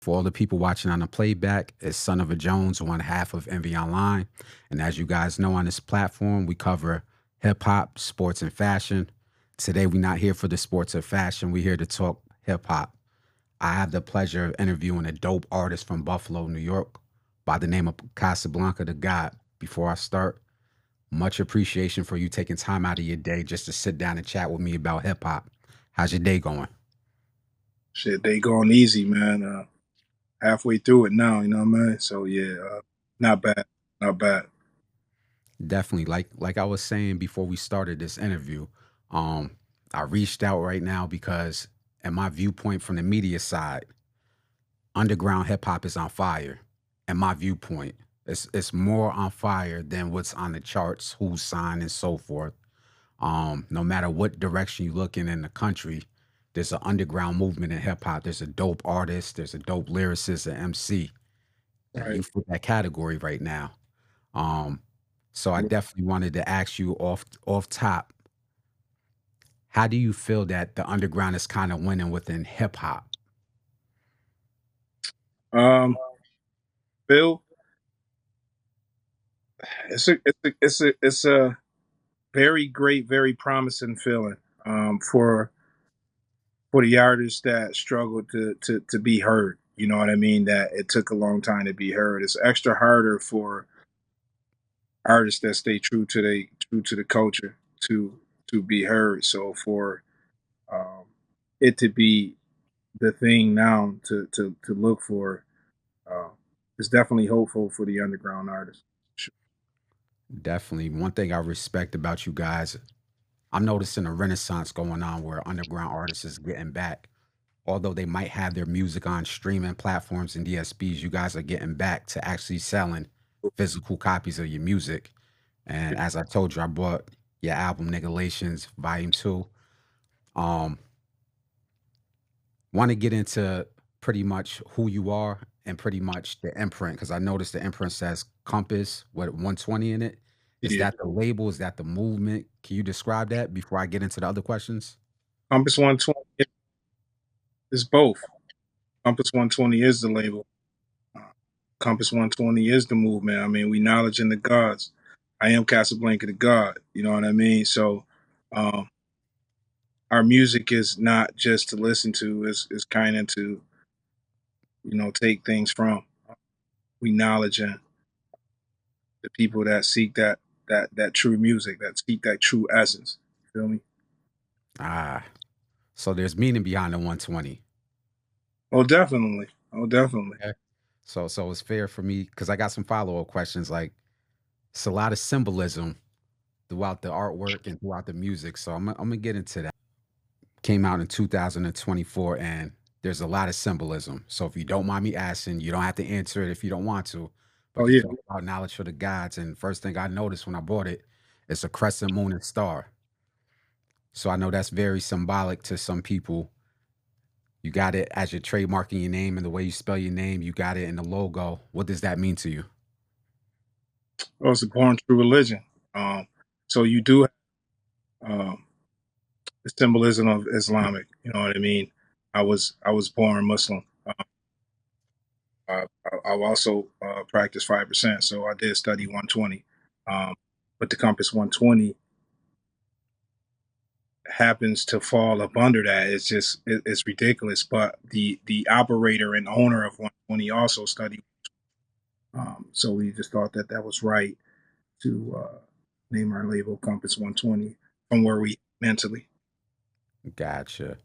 For all the people watching on the playback, it's Son of a Jones, one half of Enveonline. And as you guys know on this platform, we cover hip hop, sports, and fashion. Today, we're not here for the sports or fashion. We're here to talk hip hop. I have the pleasure of interviewing a dope artist from Buffalo, New York, by the name of Casablanca The Gawd. Before I start, much appreciation for you taking time out of your day just to sit down and chat with me about hip hop. How's your day going? Shit, they going easy, man. Halfway through it now, you know what I mean? So yeah, not bad, not bad. Definitely. Like I was saying before we started this interview, um, I reached out right now because in my viewpoint from the media side, underground hip hop is on fire. In my viewpoint. It's more on fire than what's on the charts, who's signed and so forth. No matter what direction you look in the country, there's an underground movement in hip hop. There's a dope artist, there's a dope lyricist, an MC. And Right. you fit that category right now. Um, so I definitely wanted to ask you off top, how do you feel that the underground is kind of winning within hip hop? Um, Bill, it's a very great, very promising feeling. For the artists that struggle to be heard. You know what I mean? That it took a long time to be heard. It's extra harder for artists that stay true to the culture to be heard. So for um, it to be the thing now to look for. Uh, it's definitely hopeful for the underground artists. Sure. Definitely. One thing I respect about you guys, I'm noticing a renaissance going on where underground artists is getting back. Although they might have their music on streaming platforms and DSPs, you guys are getting back to actually selling physical copies of your music. And as I told you, I bought your album Niggalations Volume 2. Um, Want to get into pretty much who you are and pretty much the imprint because I noticed the imprint says Compass with 120 in it. Is Yeah, that the label? Is that the movement? Can you describe that before I get into the other questions? Compass 120 is both. Compass 120 is the label. Uh, Compass 120 is the movement. I mean, we knowledge in the gods. I am Casablanca the God. You know what I mean? So, um, our music is not just to listen to. It's kind of to take things from. We knowledge in the people that seek that true music, that seek that true essence. You feel me? Ah, so there's meaning behind the 120. Oh, definitely. Oh, definitely. Okay. So it's fair for me because I got some follow-up questions. Like it's a lot of symbolism throughout the artwork and throughout the music. So I'm gonna get into that. Came out in 2024 and there's a lot of symbolism. So if you don't mind me asking, you don't have to answer it if you don't want to, Oh but you yeah. talk about knowledge for the gods. And first thing I noticed when I bought it, it's a crescent moon and star. So I know that's very symbolic to some people. You got it as your trademarking your name and the way you spell your name, you got it in the logo. What does that mean to you? Oh, it's a born true religion. So you do have the symbolism of Islamic. You know what I mean? I was born Muslim. I've also practiced 5%, so I did study 120. Um, but the Compass 120 happens to fall up under that. It's ridiculous. But the operator and owner of 120 also studied. So we just thought that that was right to name our label Compass 120 from where we mentally. Gotcha.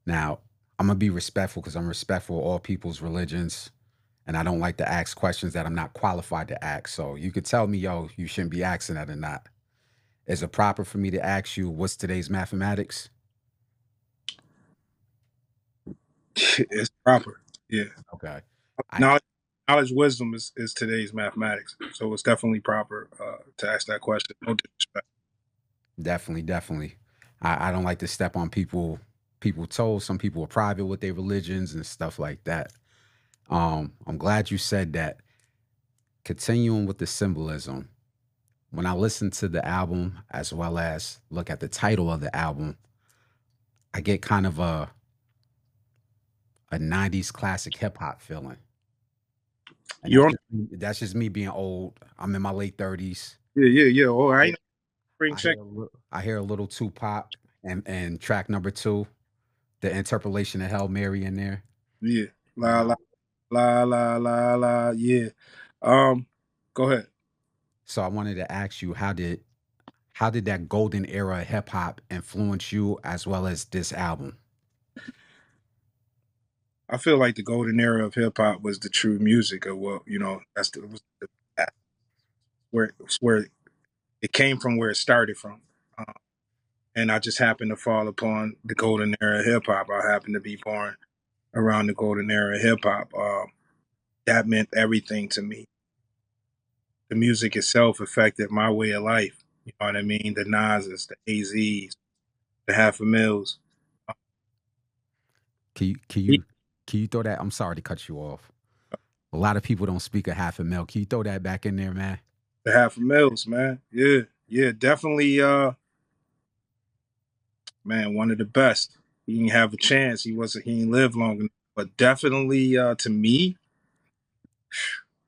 Now, I'm gonna be respectful because I'm respectful of all people's religions, and I don't like to ask questions that I'm not qualified to ask. So you could tell me, yo, you shouldn't be asking that or not. Is it proper for me to ask you what's today's mathematics? It's proper. Yeah. Okay. I Knowledge, knowledge wisdom is today's mathematics. So it's definitely proper to ask that question. No disrespect. definitely. I don't like to step on people toes. Some people are private with their religions and stuff like that. I'm glad you said that. Continuing with the symbolism. When I listen to the album as well as look at the title of the album, I get kind of a '90s classic hip hop feeling, and You're on. that's just me being old. I'm in my late 30s. Yeah, yeah, yeah. Oh, I I hear ain't spring chick. I hear a little Tupac and track number 2, the interpolation of Hail Mary in there. Yeah. You La la know, la la la la. Yeah. Go ahead. so I wanted to ask you, how did that golden era of hip hop influence you as well as this album? I feel like the golden era of hip hop was the true music of what that's where it came from, where it started from. Uh, and I just happened to fall upon the golden era of hip hop. I happened to be born around the golden era of hip hop. That meant everything to me. The music itself affected my way of life. You know what I mean? The Nas's, the AZs, the Half a Mills. Can you can The you can you throw that? I'm sorry to cut you off. A lot of people don't speak a half a mil. Can you throw that back in there, man? Half a Mills, man. Yeah, yeah, definitely. Man, one of the best. He didn't have a chance. He didn't live long enough. But definitely, to me,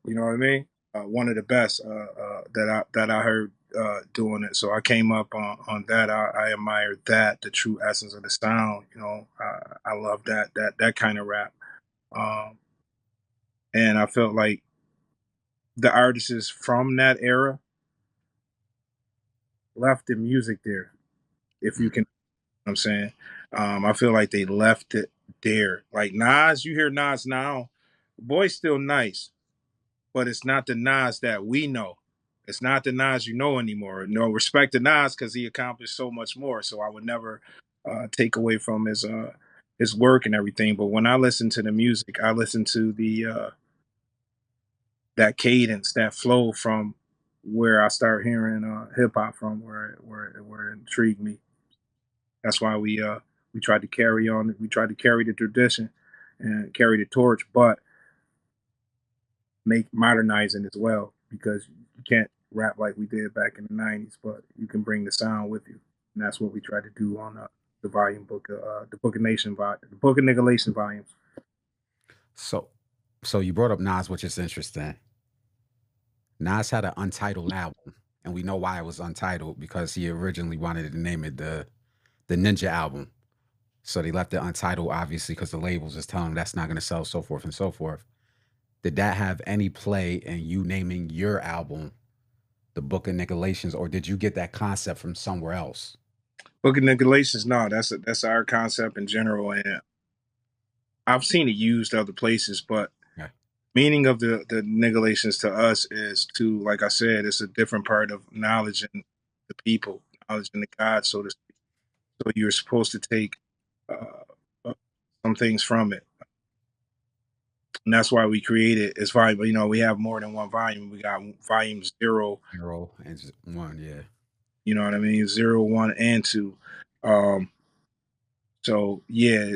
you know what I mean. One of the best that I heard doing it. So I came up on that. I admired that, the true essence of the sound. You know, I love that kind of rap. Um, and I felt like the artists from that era left the music there. If you Mm. can, you know what I'm saying, I feel like they left it there. Like Nas, you hear Nas now, the boy's still nice, but it's not the Nas that we know. It's not the Nas you know anymore. No respect to Nas because he accomplished so much more. So I would never take away from his work and everything. But when I listen to the music, I listen to the that cadence, that flow from where I start hearing hip hop from, where it intrigued me. That's why we tried to carry on. We tried to carry the tradition and carry the torch, but make modernizing as well, because you can't rap like we did back in the '90s, but you can bring the sound with you, and that's what we tried to do on the volume book, the the Book of Niggalations volumes. So, so you brought up Nas, which is interesting. Nas had an untitled album, and we know why it was untitled because he originally wanted to name it the Ninja album. So they left it untitled, obviously, because the labels is telling them that's not going to sell, so forth and so forth. Did that have any play in you naming your album the Book of Niggalations, or did you get that concept from somewhere else? Book of Niggalations, no, that's our concept in general, and I've seen it used other places, but Yeah. meaning of the Niggalations to us is to, like I said, it's a different part of knowledge and the people, knowledge and the God, so to speak. So you're supposed to take uh, uh, some things from it, and that's why we created it's volume. You know, we have more than one volume. We got volume zero. Zero and one, yeah. You know what I mean? Zero, one, and two. Um, so yeah,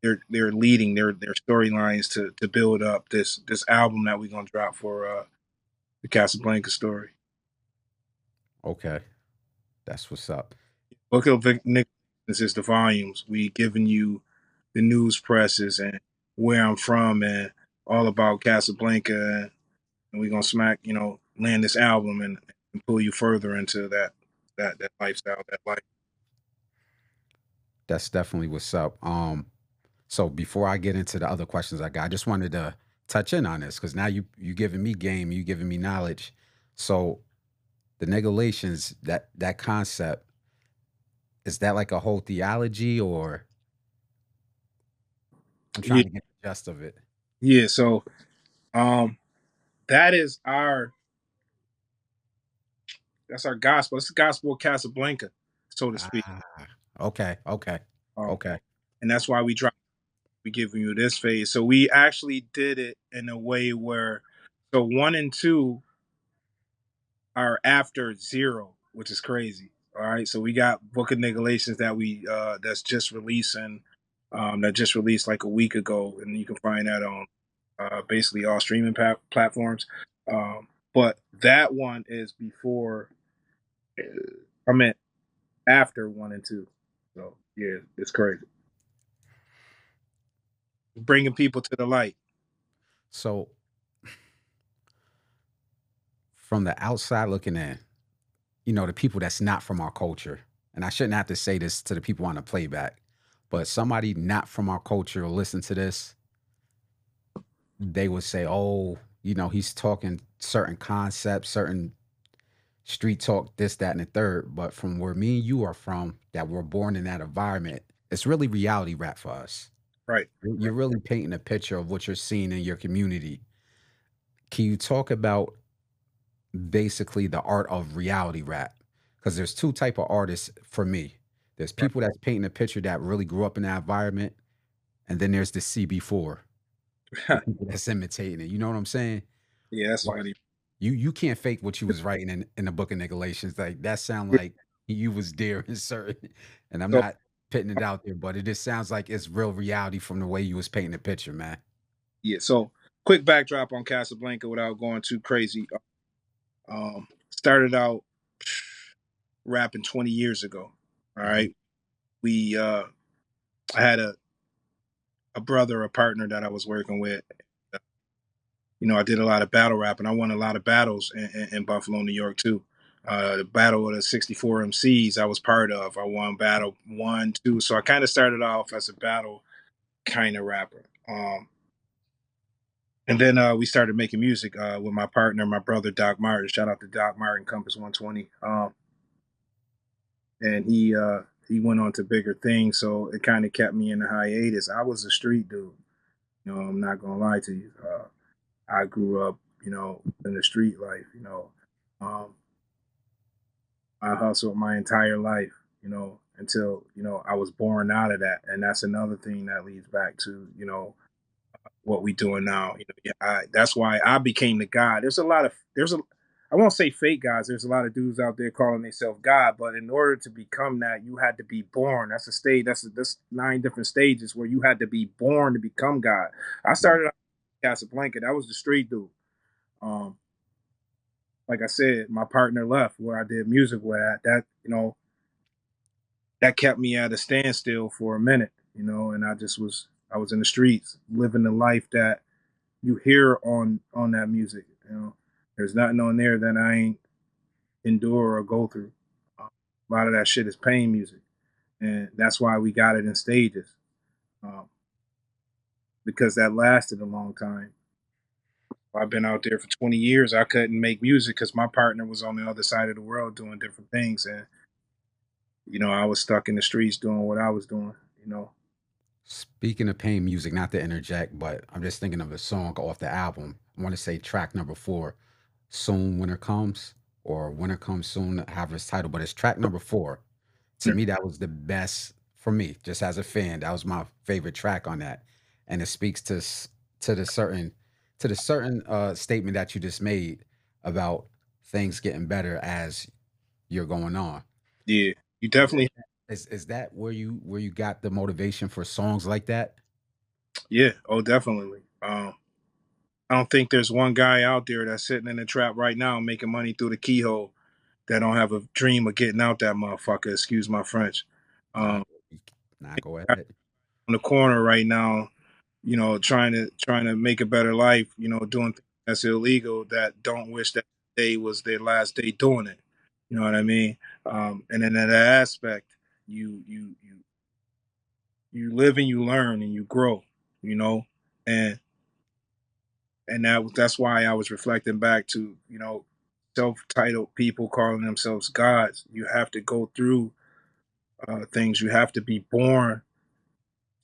they're leading their storylines to build up this album that we're gonna drop for the Casablanca story. Okay. That's what's up. Book of Nick is the volumes. We giving you the news presses and where I'm from and all about Casablanca, and we're gonna land this album and pull you further into that lifestyle, that life. That's definitely what's up. So before I get into the other questions I got, I just wanted to touch in on this because now you giving me game, you giving me knowledge. So the negulations, that concept, is that like a whole theology, or I'm Yeah, trying to get the gist of it. yeah. So um, that is our gospel. It's the gospel of Casablanca, so to speak. Ah, okay, okay, Um, okay, and that's why we giving you this phase. So we actually did it in a way where, so one and two are after zero, which is crazy. All right, so we got Book of Niggalations that's just releasing, that just released like a week ago, and you can find that on basically all streaming platforms. But that one is before, I meant after one and two. So yeah, it's crazy. bringing people to the light. So from the outside looking in, the people that's not from our culture, and I shouldn't have to say this to the people on the playback, but somebody not from our culture will listen to this, they would say, oh, he's talking certain concepts, certain street talk, this, that, and the third. But from where me and you are from, that were born in that environment, it's really reality rap for us. Right. You're really painting a picture of what you're seeing in your community. Can you talk about basically the art of reality rap? Because there's two type of artists for me. There's Right. people that's painting a picture that really grew up in that environment, and then there's the CB4, the people that's imitating it. You know what I'm saying? Yeah, that's Like funny. you can't fake what you was writing in the Book of Niggalations. Like that sound like you was there in certain. And I'm So not putting it out there, but it just sounds like it's real reality from the way you was painting the picture, man. yeah, so quick backdrop on Casablanca without going too crazy. Started out rapping 20 years ago. All Mhm. right. We I had a brother, a partner that I was working with. I did a lot of battle rap and I won a lot of battles in Buffalo, New York too. The battle of the 64 MCs I was part of. I won battle one, two. So I kind of started off as a battle kind of rapper. And then we started making music with my partner, my brother Doc Martin. Shout out to Doc Martin, Compass 120. And he went on to bigger things, so it kind of kept me in the hiatus. I was a street dude. I'm not gonna lie to you. I grew up, in the street life. Um, I hustled my entire life, until I was born out of that, and that's another thing that leads back to what we doing now. Yeah, that's why I became the God. I won't say fake gods. There's a lot of dudes out there calling themselves God, but in order to become that, you had to be born. That's a stage. That's 9 different stages where you had to be born to become God. I Right. started out in Casablanca. That was the street dude. Um, like I said, my partner left where I did music with. That kept me at a standstill for a minute. And I was in the streets living the life that you hear on that music. There's nothing on there that I ain't endure or go through. A lot of that shit is pain music, and that's why we got it in stages, um, because that lasted a long time. I've been out there for 20 years. I couldn't make music because my partner was on the other side of the world doing different things, and I was stuck in the streets doing what I was doing. Speaking of pain music, not to interject, but I'm just thinking of a song off the album. I want to say track number 4, Soon Winter Comes, or Winter Comes Soon, however it's titled, but it's track number 4. To me, that was the best for me, just as a fan. That was my favorite track on that. And it speaks to the certain statement that you just made about things getting better as you're going on. Yeah, you Is definitely. that where you got the motivation for songs like that? Yeah, oh, definitely. I don't think there's one guy out there that's sitting in the trap right now making money through the keyhole that don't have a dream of getting out that motherfucker. Excuse my French. Nah, Um, nah, go on ahead. the corner right now, trying to make a better life. Doing things that's illegal that don't wish that day was their last day doing it. You know what I mean? And then in that aspect, you live and you learn and you grow. You know, and that's why I was reflecting back to self-titled people calling themselves gods. You have to go through things. You have to be born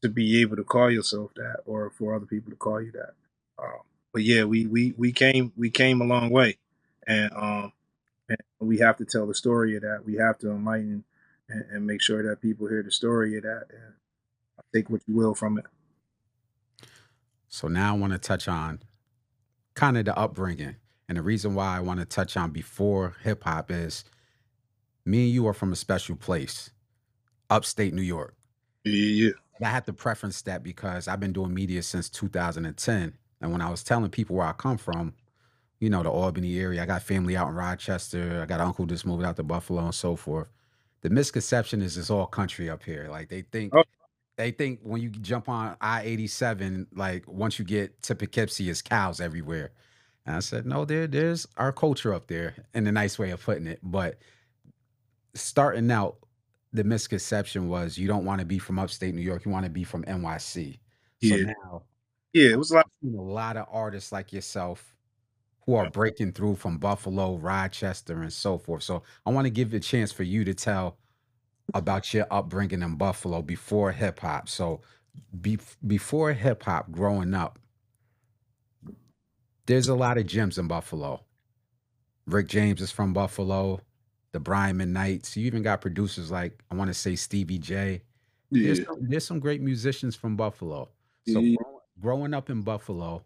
to be able to call yourself that, or for other people to call you that. Um, but yeah, we came a long way, and we have to tell the story of that. We have to enlighten and make sure that people hear the story of that and take what you will from it. So now I want to touch on kind of the upbringing. And the reason why I want to touch on before hip hop is me and you are from a special place, upstate New York. Yeah, And I have to preference that because I've been doing media since 2010. And when I was telling people where I come from, the Albany area, I got family out in Rochester, I got an uncle just moved out to Buffalo and so forth. The misconception is it's all country up here. Like they think yeah. they think when you jump on I-87, like once you get to Poughkeepsie, it's cows everywhere. And I said, no, there's our culture up there, in a nice way of putting it. But starting out, the misconception was you don't want to be from upstate New York, you want to be from NYC. So Yeah, now yeah, it was like, I've seen a lot of artists like yourself who are breaking through from Buffalo, Rochester, and so forth. So I want to give a chance for you to tell about your upbringing in Buffalo before hip hop. So before hip hop, growing up, there's a lot of gems in Buffalo. Rick James is from Buffalo, the Brian Knights. You even got producers like I want to say Stevie J. yeah, There's some great musicians from Buffalo. So yeah. growing up in Buffalo,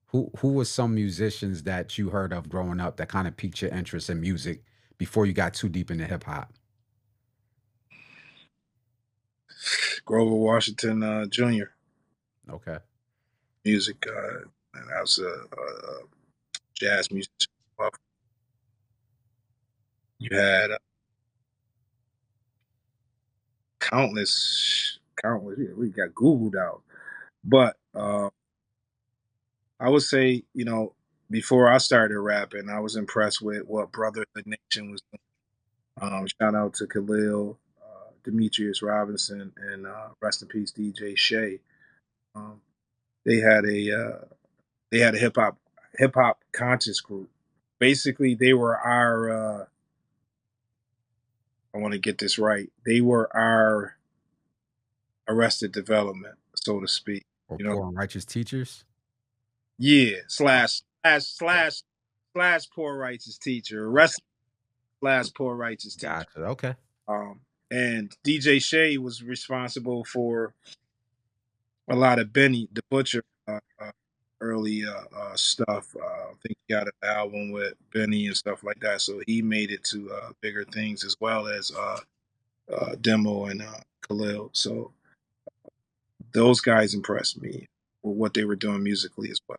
who was some musicians that you heard of growing up that kind of piqued your interest in music before you got too deep into hip hop? Grover Washington Jr. Okay. music, and I was a jazz musician. You had countless. Yeah, we got Googled out, but I would say, before I started rapping, I was impressed with what Brother the Nation was doing. Shout out to Khalil, Demetrius Robinson, and rest in peace, DJ Shay. Um, they had a hip hop conscious group. Basically, they were our. I want to get this right. They were our Arrested Development, so to speak. Or You know, Poor and Righteous Teachers? yeah, Oh, okay. slash poor righteous teacher, arrested slash poor righteous teacher. Gotcha. Okay. Um, and DJ Shay was responsible for a lot of Benny the Butcher early stuff. I think he got an album with Benny and stuff like that. So he made it to bigger things as well as Demo and Khalil. So those guys impressed me with what they were doing musically as well.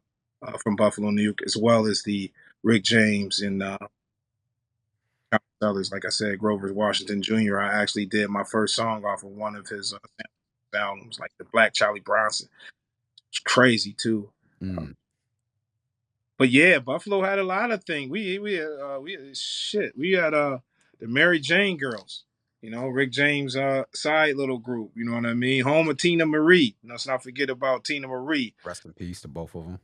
From Buffalo, New York, as well as the Rick James and others. Like I said, Grover Washington Jr. I actually did my first song off of one of his albums, like the Black Charlie Bronson. It's crazy too. Mm. But yeah, Buffalo had a lot of things. We shit. We had the Mary Jane Girls. Rick James side little group. You know what I mean? Home of Tina Marie. Let's not forget about Tina Marie. Rest in peace to both of them.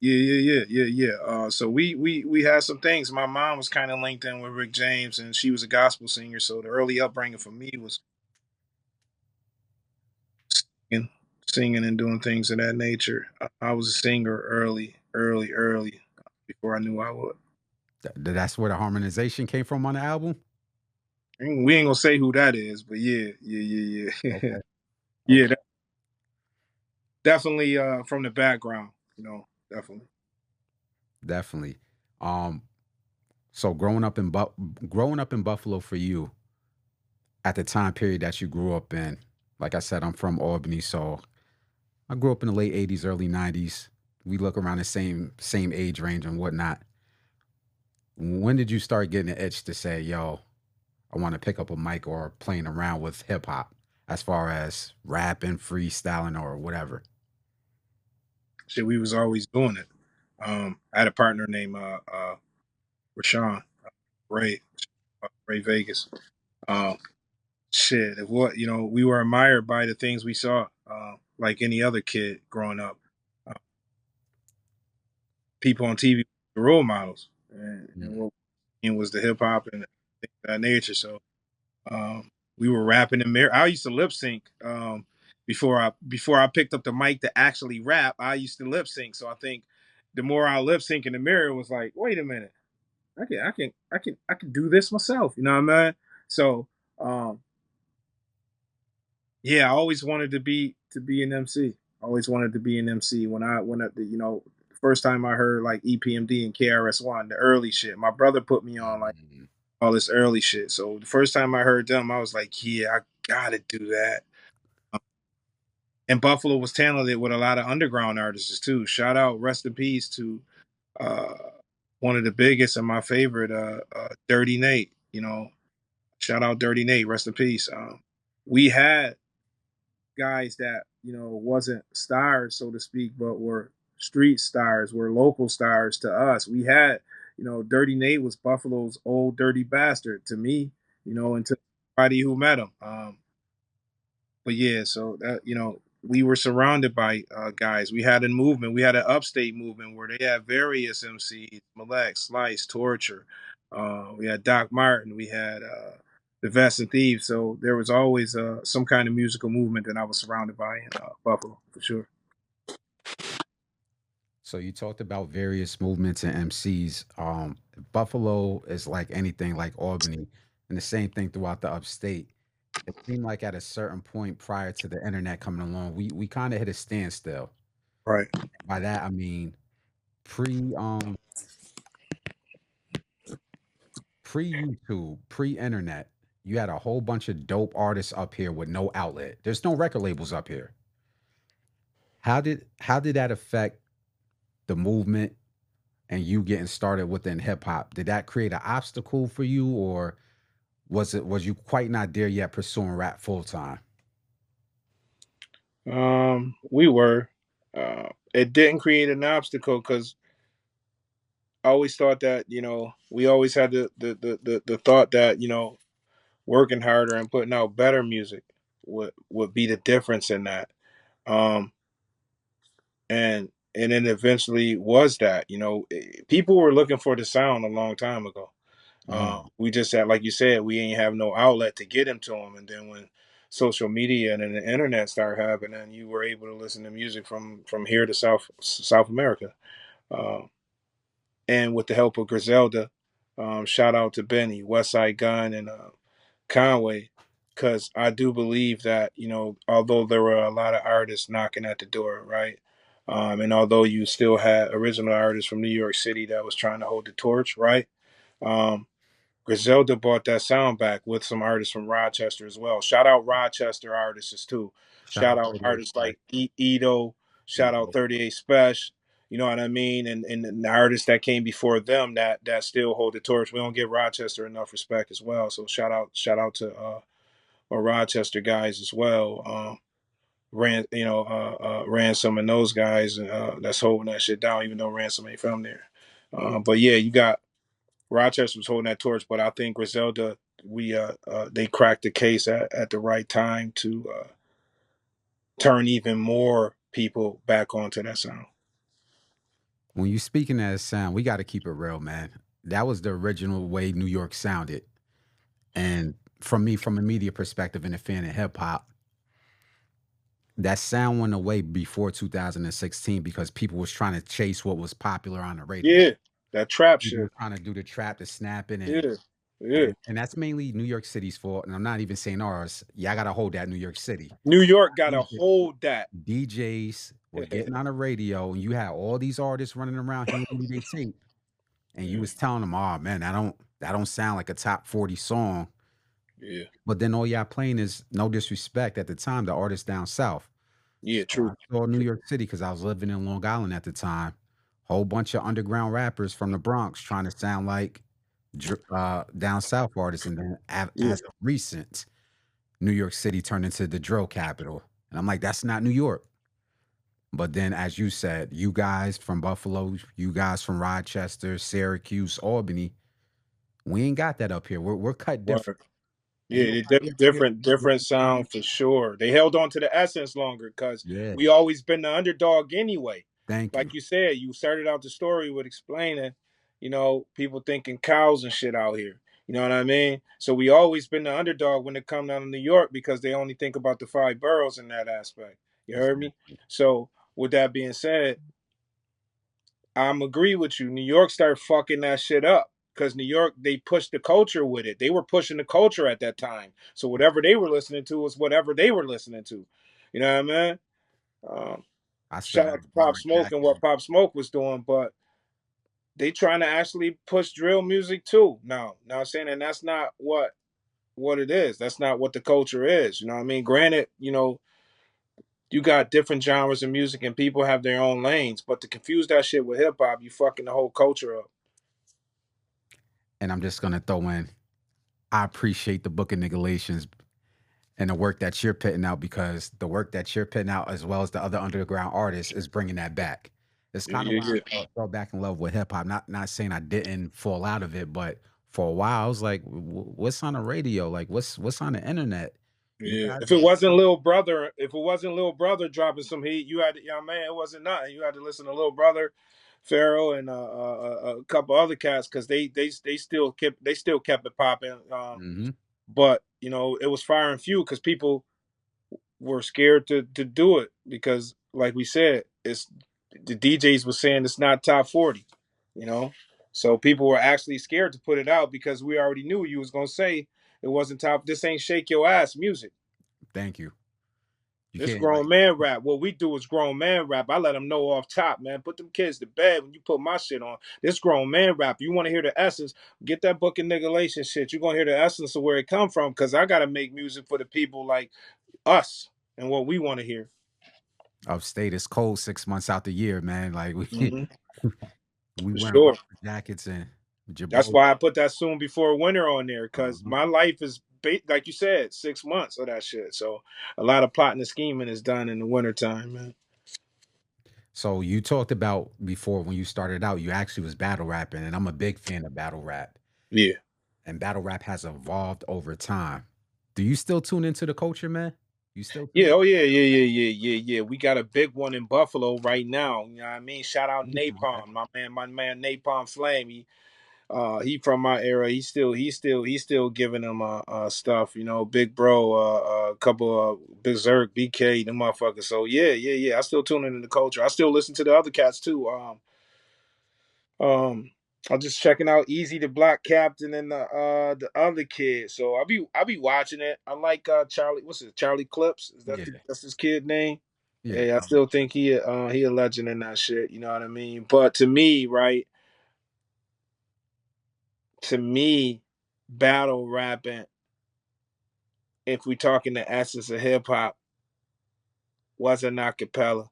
Yeah. So we had some things. My mom was kind of linked in with Rick James, and she was a gospel singer. So the early upbringing for me was singing, singing and doing things of that nature. I was a singer early, before I knew I would. That's where the harmonization came from on the album? We ain't gonna say who that is, but yeah. Okay. Yeah, Okay. definitely from the background, definitely. Definitely. Um, so growing up in Buffalo for you at the time period that you grew up in, like I said, I'm from Albany, so I grew up in the late 80s, early 90s. We look around the same age range and whatnot. When did you start getting the itch to say, yo, I want to pick up a mic or playing around with hip hop as far as rapping, freestyling, or whatever? Shit, we was always doing it. I had a partner named Rashawn Ray Ray Vegas. Um, shit, if what we were admired by the things we saw, like any other kid growing up. Uh, People on TV, the role models, and Mm. what was the hip hop and things of that nature. So Um, we were rapping in mirror. I used to lip sync before I picked up the mic to actually rap. I used to lip sync, so I think the more I lip sync in the mirror it was like, wait a minute, I can do this myself. You know what I mean? So um, yeah, I always wanted to be an MC. Always wanted to be an MC. When the first time I heard like EPMD and KRS-One, the early shit. My brother put me on like Mm. all this early shit. So the first time I heard them, I was like, yeah, I gotta do that. And Buffalo was talented with a lot of underground artists too. Shout out, rest in peace to uh, one of the biggest and my favorite, Dirty Nate. Shout out Dirty Nate, rest in peace. We had guys that wasn't stars, so to speak, but were street stars, were local stars to us. We had, Dirty Nate was Buffalo's old dirty bastard to me, and to everybody who met him. But yeah, so that we were surrounded by guys. We had a movement. We had an upstate movement where they had various MCs: Malek, Slice, Torture. We had Doc Martin. We had the Vest and Thieves. So there was always some kind of musical movement that I was surrounded by in Buffalo for sure. So you talked about various movements and MCs. Buffalo is like anything like Albany, and the same thing throughout the upstate. It seemed like at a certain point prior to the internet coming along, we kind of hit a standstill. Right. By that I mean pre pre YouTube, pre internet. You had a whole bunch of dope artists up here with no outlet. There's no record labels up here. How did that affect the movement and you getting started within hip hop? Did that create an obstacle for you, or was you quite not there yet pursuing rap full time? We were. It didn't create an obstacle because I always thought that we always had the thought that working harder and putting out better music would be the difference in that. Um, and then eventually was that people were looking for the sound a long time ago. Mm. We just had, like you said, we ain't have no outlet to get them to them, and then when social media and then the internet started happening, you were able to listen to music from here to South America. Uh, and with the help of Griselda, shout out to Benny, Westside Gun, and Conway, because I do believe that although there were a lot of artists knocking at the door, right, and although you still had original artists from New York City that was trying to hold the torch, right, um, Griselda brought that sound back with some artists from Rochester as well. Shout out Rochester artists too. Shout Shout out out 38 artists Special. like Edo. Shout out 38 Special. You know what I mean? And the artists that came before them that still hold the torch. We don't give Rochester enough respect as well. So shout out to our Rochester guys as well. Ransom and those guys that's holding that shit down, even though Ransom ain't from there. But yeah, you got Rochester was holding that torch, but I think Griselda, we they cracked the case at the right time to turn even more people back onto that sound. When you speaking that sound, we got to keep it real, man. That was the original way New York sounded. And from me, from a media perspective and a fan of hip hop, that sound went away before 2016 because people was trying to chase what was popular on the radio. Yeah, that trap People were shit. trying to do the trap, the snapping, and Yeah, yeah. and that's mainly New York City's fault. And I'm not even saying ours. Y'all gotta hold that New York City. New York got to DJ hold that. DJs were getting on the radio, and you had all these artists running around handing you their tape, and you Yeah, was telling them, "Oh man, that don't sound like a top 40 song." yeah, But then all y'all playing is no disrespect at the time, the artists down south. yeah. So I True. saw New York City because I was living in Long Island at the time. Whole bunch of underground rappers from the Bronx trying to sound like down south artists, and then Yeah, as of recent, New York City turned into the drill capital, and I'm like, that's not New York. But then, as you said, you guys from Buffalo, you guys from Rochester, Syracuse, Albany, we ain't got that up here. We're cut different. word. Ain't Yeah, nobody up here with different the same. sound for sure. They held on to the essence longer because Yeah, we always been the underdog anyway. thank you. Like you said, you started out the story with explaining, people thinking cows and shit out here. You know what I mean? So we always been the underdog when it come down to New York because they only think about the five boroughs in that aspect. You heard me? Exactly. So with that being said, I'm agree with you. New York started fucking that shit up because New York they pushed the culture with it. They were pushing the culture at that time. So whatever they were listening to was whatever they were listening to. You know what I mean? Um, I still Shout have out to a Pop bar Smoke and jacket. what Pop Smoke was doing, but they trying to actually push drill music too. Now I'm saying, and that's not what it is. That's not what the culture is. You know what I mean? Granted, you got different genres of music and people have their own lanes, but to confuse that shit with hip hop, you fucking the whole culture up. And I'm just gonna throw in, I appreciate the Book of Niggalations. and the work that you're putting out, because the work that you're putting out as well as the other underground artists is bringing that back. It's Yeah, kind of yeah, why yeah. I fell back in love with hip hop. Not saying I didn't fall out of it, but for a while I was like, What's on the radio? Like, what's on the internet? You Yeah. guys If are it wasn't Lil Brother, dropping some heat, you had to, man, it wasn't nothing. You had to listen to Lil Brother, Pharaoh, and a couple other cats because they still kept it popping. Mhm. But it was fire and few because people were scared to do it because, like we said, it's the DJs were saying it's not top 40. You know, so people were actually scared to put it out because we already knew you was gonna say it wasn't top. This ain't shake your ass music. Thank you. You It's can't grown like man rap. What we do is grown man rap. I let them know off top, man. Put them kids to bed when you put my shit on. This grown man rap. You want to hear the essence? Get that Book of Niggalations shit. You're gonna hear the essence of where it come from. Cause I gotta make music for the people like us and what we want to hear. upstate. It's cold 6 months out the year, man. Like we Hmm. we For wearing sure. rubber jackets and That's jabot. why I put that soon before winter on there. Cause Uh-huh. my life is like you said, 6 months of that shit. So a lot of plotting and scheming is done in the wintertime, man. So you talked about before when you started out, you actually was battle rapping, and I'm a big fan of battle rap. Yeah. And battle rap has evolved over time. Do you still tune into the culture, man? You still Yeah, tune oh yeah, yeah. We got a big one in Buffalo right now. You know what I mean? Shout out in? Okay. Napalm, my man Napalm Flame. He from my era. He's still giving them stuff. Big Bro, a couple of Berserk, BK, them motherfuckers. So yeah. I still tune into the culture. I still listen to the other cats too. Um, I'm just checking out Easy the Black Captain and the other kid. So I be watching it. I like Charlie. What's it? Charlie Clips? Is that Yeah. that's his kid name? Yeah. Yeah, I still think he a legend in that shit. You know what I mean? But to me, right? To me, battle rapping, if we talking the essence of hip hop, was an acapella.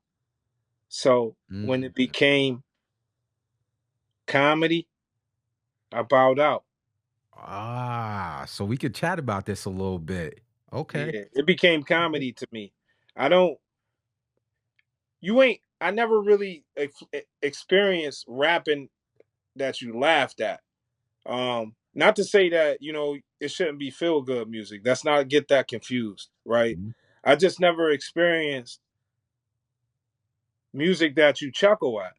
So when it Mhm. became comedy, I bowed out. So we could chat about this a little bit. Okay. Yeah, it became comedy to me. I don't. You ain't. I never really experienced rapping that you laughed at. Not to say that it shouldn't be feel good music. That's not get that confused, right? Mhm. I just never experienced music that you chuckle at.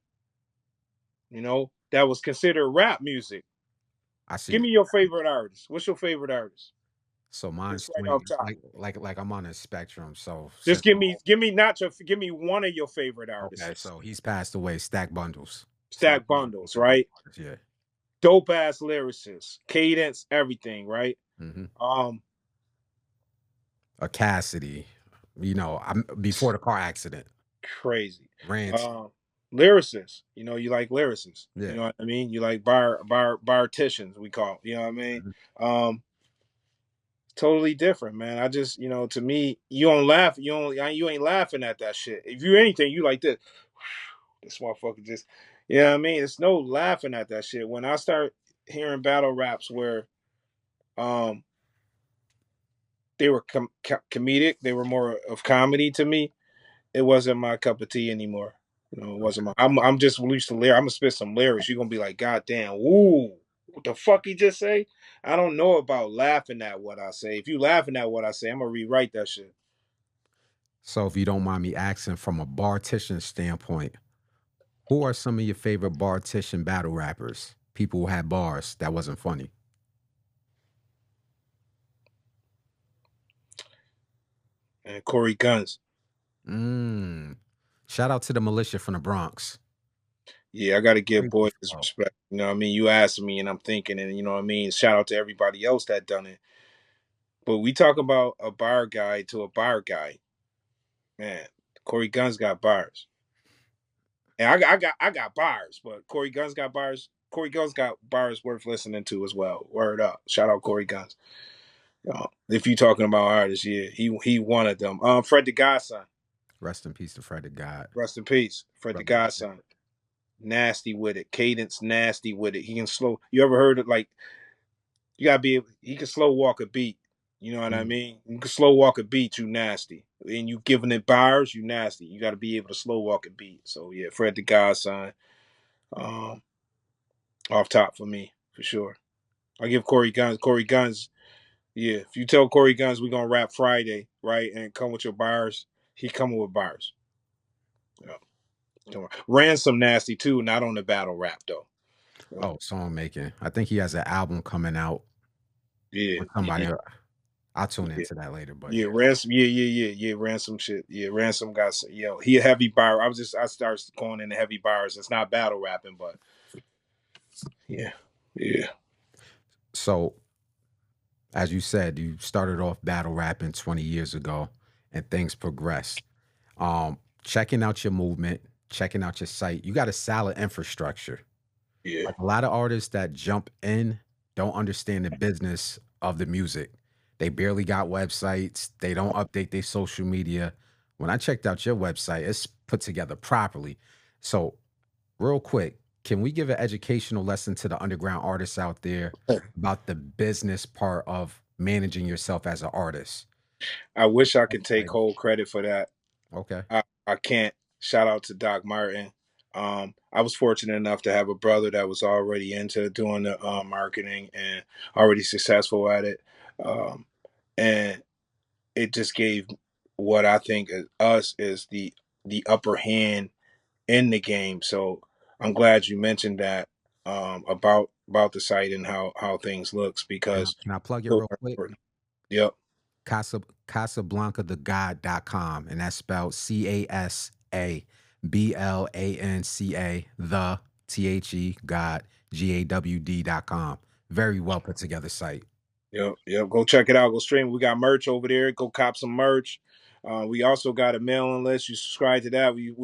That was considered rap music. I Give see. me your favorite artist. What's your favorite artist? So Just mine's right off swing top. like I'm on a spectrum. So Just since give me not your give me one of your favorite okay, artists. so he's passed away. Stack bundles. Stack Stack bundles. bundles, My favorite right? artist, yeah. Dope ass lyricist, cadence, everything, right? Hmm. Um, A Cassidy. I'm before the car accident. Crazy. Rant. Um, Lyricists. You like lyricists. You Yeah. know what I mean? You like barticians, we call. You know what I mean? Mhm. Um, Totally different, man. I just, to me, you don't laugh. You ain't laughing at that shit. If you anything, you like this. This motherfucker just, you know what I mean? It's no laughing at that shit. When I start hearing battle raps where um they were comedic, they were more of comedy to me. It wasn't my cup of tea anymore. It wasn't my. I'm just used to lyrics. I'm gonna spit some lyrics. You're gonna be like, God damn, ooh, what the fuck he just say? I don't know about laughing at what I say. If you laughing at what I say, I'm gonna rewrite that shit. So if you don't mind me asking from a bartitian standpoint, who are some of your favorite bartitian battle rappers? People who had bars that wasn't funny. And Corey Guns. Mm. Shout out to the militia from the Bronx. Yeah, I gotta give Crazy boy his flow. respect. You know what I mean? You asked me and I'm thinking, and you know what I mean? Shout out to everybody else that done it. But we talk about a bar guy to a bar guy. Man, Corey Guns got bars. And I got bars, but Corey Guns got bars. Corey Guns got bars worth listening to as well. Word up. Shout out Corey Guns. If you talking about artists, yeah, he one of them. Fred the Godson. Rest in peace to Fred the God. Rest in peace. Fred the Brother was Godson. Nasty with it. Cadence nasty with it. He can slow. You ever heard it like you gotta be he can slow walk a beat. You know what I Mm. mean? You can slow walk a beat, you nasty. And you giving it bars, you nasty. You got to be able to slow walk a beat. So yeah, Fred the Godson, um, off top for me for sure. I give Corey Guns. Corey Guns, yeah. If you tell Corey Guns we gonna rap Friday, right, and come with your bars, he coming with bars. Yeah. Ransom nasty too, not on the battle rap though. Yeah, Oh, song making. I think he has an album coming out yeah, with yeah. somebody. I'll tune Yeah. into that later, but Yeah, yeah. ransom. Yeah. Ransom shit. Yeah, ransom got some. He a heavy bar. I started going into heavy bars. It's not battle rapping, but yeah, yeah, So, as you said, you started off battle rapping 20 years ago and things progressed. Checking out your movement, checking out your site, you got a solid infrastructure. yeah. Like a lot of artists that jump in don't understand the business of the music. They barely got websites. They don't update their social media. When I checked out your website, it's put together properly. So, real quick, can we give an educational lesson to the underground artists out there about the business part of managing yourself as an artist? I wish I could take Website. whole credit for that. Okay. I can't. Shout out to Doc Martin. I was fortunate enough to have a brother that was already into doing the marketing and already successful at it, and it just gave what I think is us is the upper hand in the game. So I'm glad you mentioned that about the site and how things looks because Can I plug it those real are quick? important. Yep, Casablanca The Gawd.com, and that's spelled CASABLANCA, the THE God, GAWD.com. Very well put together site. yep. Go check it out. Go stream. We got merch over there. Go cop some merch. We also got a mailing list. You subscribe to that. We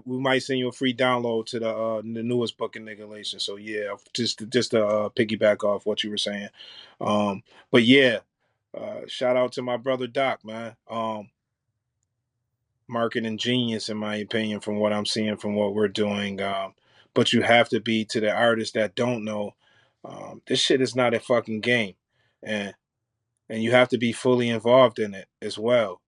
might send you a free download to the newest Book of Niggalations. So yeah, just to piggyback off what you were saying. But yeah, shout out to my brother Doc, man. Marketing genius in my opinion from what I'm seeing from what we're doing. But you have to be to the artists that don't know. This shit is not a fucking game, and you have to be fully involved in it as well.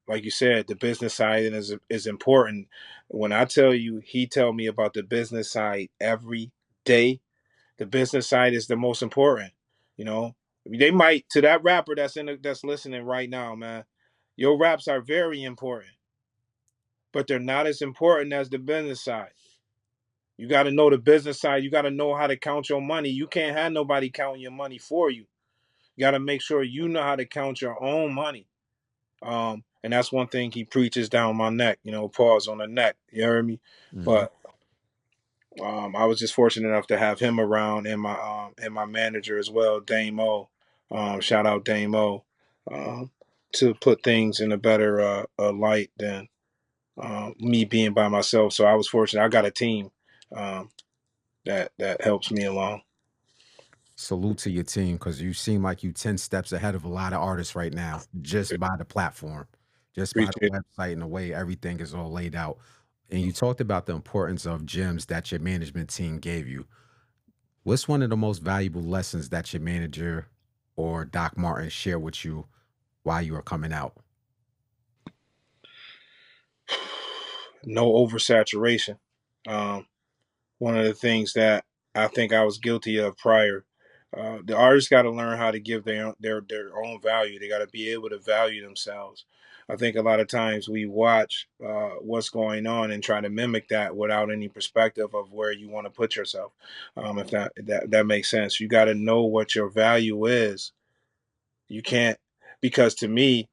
Like you said, the business side is important. When I tell you, he tell me about the business side every day. The business side is the most important. You know, they might to that rapper that's listening right now, man. Your raps are very important, but they're not as important as the business side. You got to know the business side. You got to know how to count your money. You can't have nobody counting your money for you. You got to make sure you know how to count your own money. And that's one thing he preaches down my neck. Pause on the neck. You heard me? Mhm. But I was just fortunate enough to have him around and my manager as well, Dame O. Shout out Dame O. Um, to put things in a better light than me being by myself. So I was fortunate. I got a team um, that helps me along. Salute to your team because you seem like you 10 steps ahead of a lot of artists right now, just by the platform, just by the Appreciate website and the way everything is all laid out. And you talked about the importance of gems that your management team gave you. What's one of the most valuable lessons that your manager or Doc Martin shared with you while you were coming out? it. No oversaturation. Um, One of the things that I think I was guilty of prior. The artists got to learn how to give their own value. They got to be able to value themselves. I think a lot of times we watch what's going on and try to mimic that without any perspective of where you want to put yourself. If that makes sense, you got to know what your value is. You can't because to me,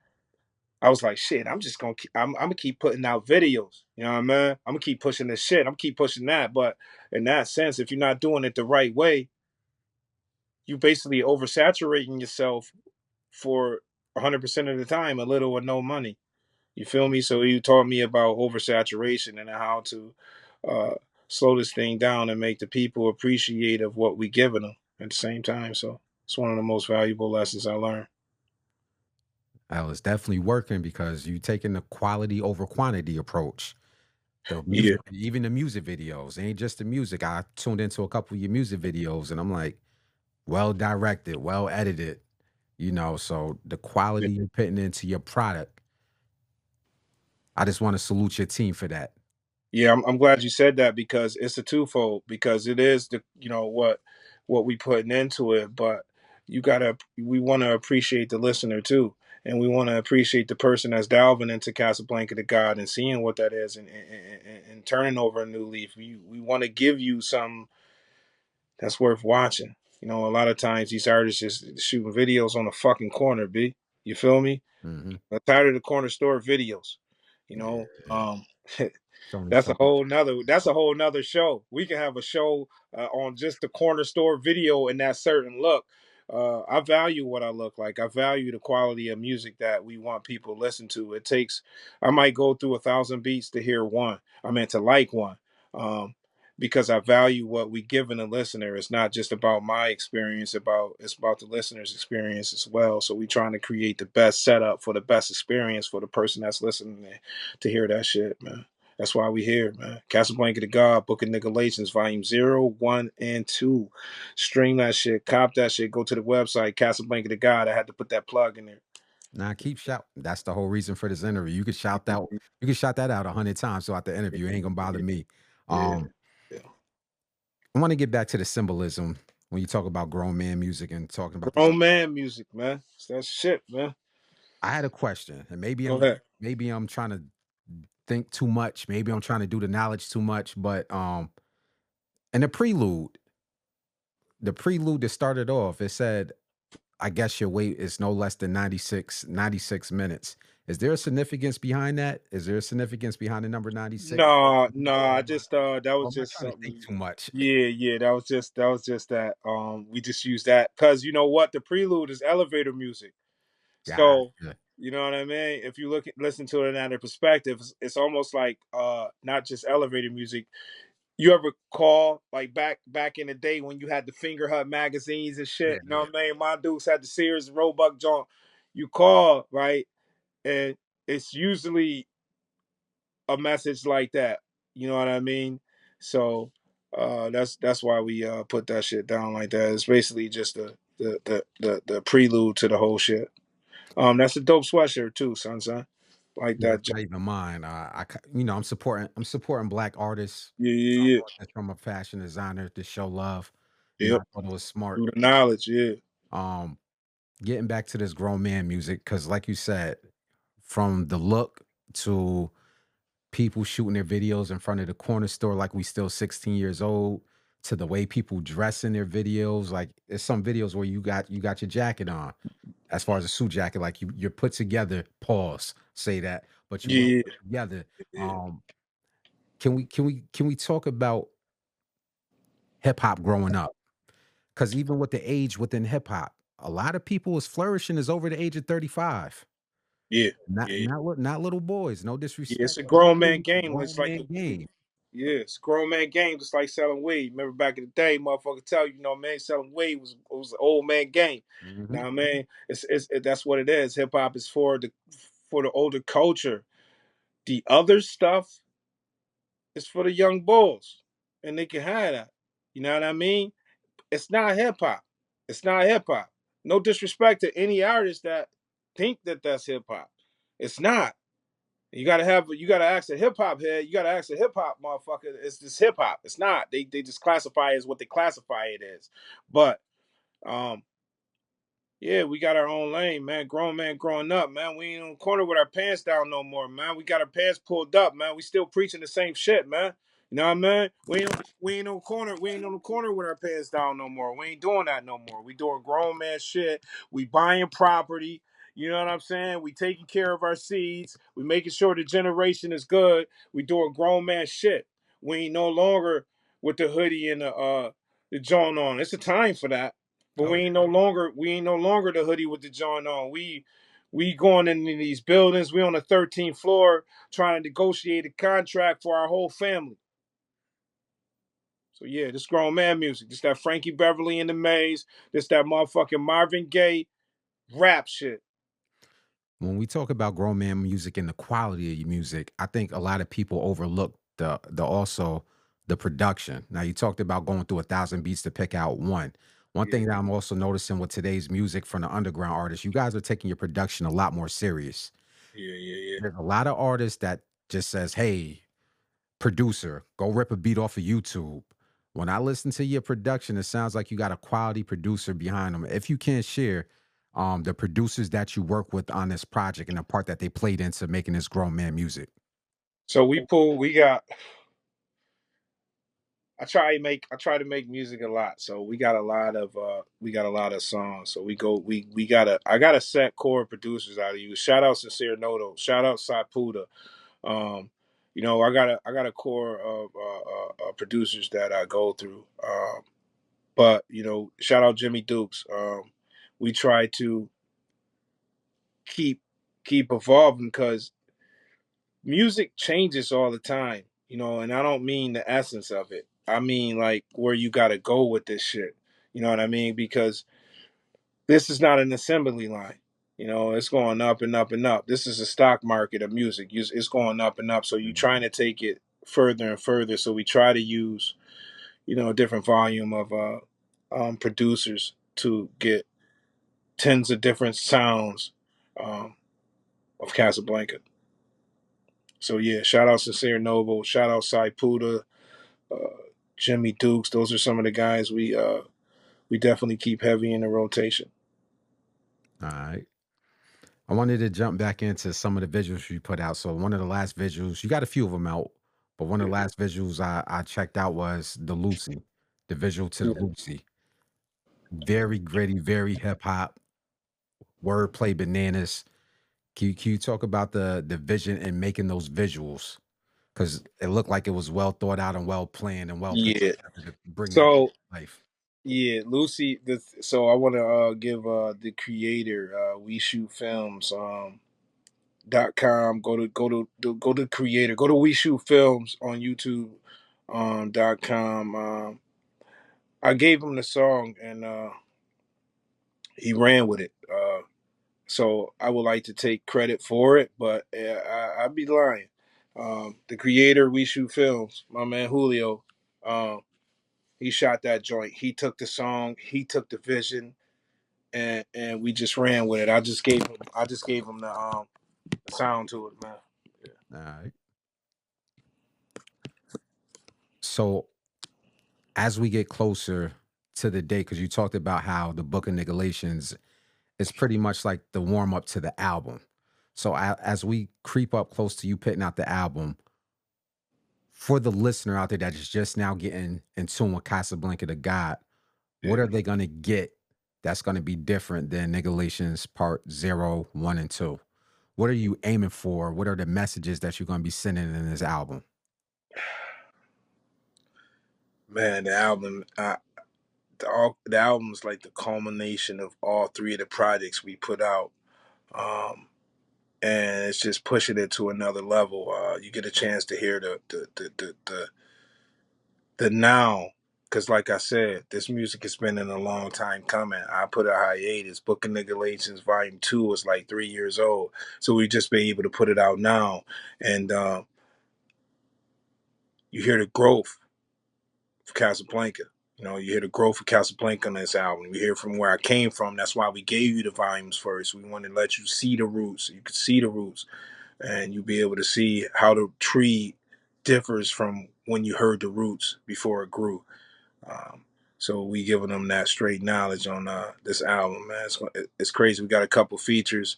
I was like, shit, I'm gonna keep putting out videos. You know what I mean? I'm gonna keep pushing this shit. I'm gonna keep pushing that. But in that sense, if you're not doing it the right way, you basically oversaturating yourself for 100% of the time, a little or no money. You feel me? So you taught me about oversaturation and how to uh, slow this thing down and make the people appreciate of what we giving them at the same time. So it's one of the most valuable lessons I learned. I was definitely working because you taking the quality over quantity approach. The Yeah, music, even the music videos, ain't just the music. I tuned into a couple of your music videos and I'm like, well directed, well edited. So the quality you're putting into your product, I just want to salute your team for that. Yeah, I'm glad you said that because it's a twofold. Because it is the what we putting into it, but we want to appreciate the listener too, and we want to appreciate the person that's delving into Casablanca the God and seeing what that is, and turning over a new leaf. We want to give you some that's worth watching. A lot of times these artists just shooting videos on the fucking corner. B, you feel me? Hmm. I'm tired of the corner store videos. You know, Yeah. It's only that's so a much. whole nother show. We can have a show on just the corner store video and that certain look. I value what I look like. I value the quality of music that we want people to listen to. I might go through 1,000 beats to hear one. I meant to like one. Um, because I value what we give in the listener. It's not just about my experience, it's about the listener's experience as well. So we trying to create the best setup for the best experience for the person that's listening to hear that shit, man. That's why we here, man. Casablanca the God, Book of Niggalations, Volume 0, 1, and 2. Stream that shit, cop that shit, go to the website, Casablanca the God. I had to put that plug in there. Now keep shout. That's the whole reason for this interview. You could shout out. You could shout that out 100 times throughout the interview. It ain't gonna bother me. Yeah, Um, yeah. I want to get back to the symbolism when you talk about grown man music and talking about this. Grown man music, man. It's that shit, man. I had a question, and Go ahead. maybe I'm trying to think too much. Maybe I'm trying to do the knowledge too much. But in the prelude that started off, it said, "I guess your wait is no less than 96 minutes." Is there a significance behind that? Is there a significance behind the number 96? No, no, I just that Or was am I just trying to think something. too much? Yeah, yeah, that was just that. We just use that because you know what, the prelude is elevator music. So Gotcha. you know what I mean. If you listen to it in that perspective, it's almost like not just elevator music. You ever call like back in the day when you had the Finger Hut magazines and Yeah, shit? You know yeah. what I mean? My dudes had the Sears and Roebuck joint. You call right, and it's usually a message like that. You know what I mean? So that's why we put that shit down like that. It's basically just the prelude to the whole shit. That's a dope sweatshirt too, son. Like Yeah, that. it's not even mine. I'm supporting black artists. Yeah, I'm yeah, yeah. doing this from a fashion designer to show love. Yep. I thought it was smart. Through the knowledge, yeah. Um, Getting back to this grown man music, because like you said, from the look to people shooting their videos in front of the corner store like we still 16 years old, to the way people dress in their videos. Like there's some videos where you got your jacket on. As far as a suit jacket, like you're put together, pause, say that, but you well Yeah, put together. yeah, Um, can we talk about hip hop growing up? Because even with the age within hip hop, a lot of people is flourishing is over the age of 35. yeah, Not yeah. not not little boys, no Yeah, it's disrespect, a but it's grown man really a game. It's grown like man game. yeah, it's a grown man game, just like selling weed. Remember back in the day, motherfucker tell you, man, selling weed was an old man game. Mhm. Now, man, that's what it is. Hip hop is for the older culture. The other stuff is for the young bulls, and they can have that. You know what I mean? It's not hip hop. It's not hip hop. No disrespect to any artist that think that that's hip hop. It's not. You gotta ask a hip hop head. You gotta ask a hip hop motherfucker. It's just hip hop. It's not. They just classify it as what they classify it as. But um, yeah, we got our own lane, man. Grown man growing up, man. We ain't on the corner with our pants down no more, man. We got our pants pulled up, man. We still preaching the same shit, man. You know what I mean? We ain't on the corner. We ain't on the corner with our pants down no more. We ain't doing that no more. We doing grown man shit. We buying property. You know what I'm saying? We taking care of our seeds. We making sure the generation is good. We doing grown man shit. We ain't no longer with the hoodie and the joint on. It's a time for that. But Oh yeah. we ain't no longer the hoodie with the joint on. We going into these buildings. We on the 13th floor trying to negotiate a contract for our whole family. So yeah, this grown man music. This that Frankie Beverly and the Maze. This that motherfucking Marvin Gaye rap shit. When we talk about grown man music and the quality of your music, I think a lot of people overlook the also the production. Now you talked about going through 1,000 beats to pick out one. One Yeah, thing that I'm also noticing with today's music from the underground artists, you guys are taking your production a lot more serious. yeah, yeah, There's a lot of artists that just says, "Hey, producer, go rip a beat off of YouTube." When I listen to your production, it sounds like you got a quality producer behind them. If you can't share the producers that you work with on this project and the part that they played into making this grown man music. So we got I try to make music a lot. So we got a lot of songs. So we got a I got a set core of producers out of you. Shout out Sincere Noto. Shout out Sapuda. Um, I got a core of producers that I go through. But shout out Jimmy Dukes. We try to keep keep evolving because music changes all the time, and I don't mean the essence of it. I mean like where you got to go with this shit. You know what I mean? Because this is not an assembly line. It's going up and up and up. This is a stock market of music. It's going up and up. So you're trying to take it further and further. So we try to use, a different volume of producers to get tens of different sounds um, of Casablanca. So yeah, shout out Sincere Noble, shout out Cy Puda, uh, Jimmy Dukes. Those are some of the guys we definitely keep heavy in the rotation. All right. I wanted to jump back into some of the visuals you put out. So one of the last visuals, you got a few of them out, but one of the last visuals I checked out was the Lucy, the visual to the Yeah. Lucy. Very gritty, very hip hop, wordplay bananas. Can you talk about the vision in making those visuals? Because it looked like it was well thought out and well planned and well put Yeah. together to bring that So to life. yeah, Lucy. So I want to give the creator We Shoot Films .com. Go to creator. Go to We Shoot Films on YouTube .com. I gave him the song and he ran with it. So I would like to take credit for it, but I'd be lying. The creator, We Shoot Films, my man Julio, um, he shot that joint. He took the song, he took the vision, and we just ran with it. I just gave him the sound to it, man. All right. So as we get closer to the day, because you talked about how the Book of Niggalations is pretty much like the warm up to the album. So as we creep up close to you putting out the album, for the listener out there that is just now getting in tune with Casablanca the God, Yeah. what are they gonna get that's gonna be different than Niggalations Part 0, 1, and 2? What are you aiming for? What are the messages that you're gonna be sending in this album? Man, the album's like the culmination of all three of the projects we put out. Um, and it's just pushing it to another level. You get a chance to hear the now, because like I said, this music has been in a long time coming. I put a hiatus. Book of Niggalations Volume 2 was like 3 years old, so we just been able to put it out now, and you hear the growth of Casablanca. You hear the growth of Casablanca on this album. You hear from where I came from. That's why we gave you the volumes first. We wanted to let you see the roots. So you could see the roots and you'll be able to see how the tree differs from when you heard the roots before it grew. Um, so we giving them that straight knowledge on this album, man. It's crazy. We got a couple features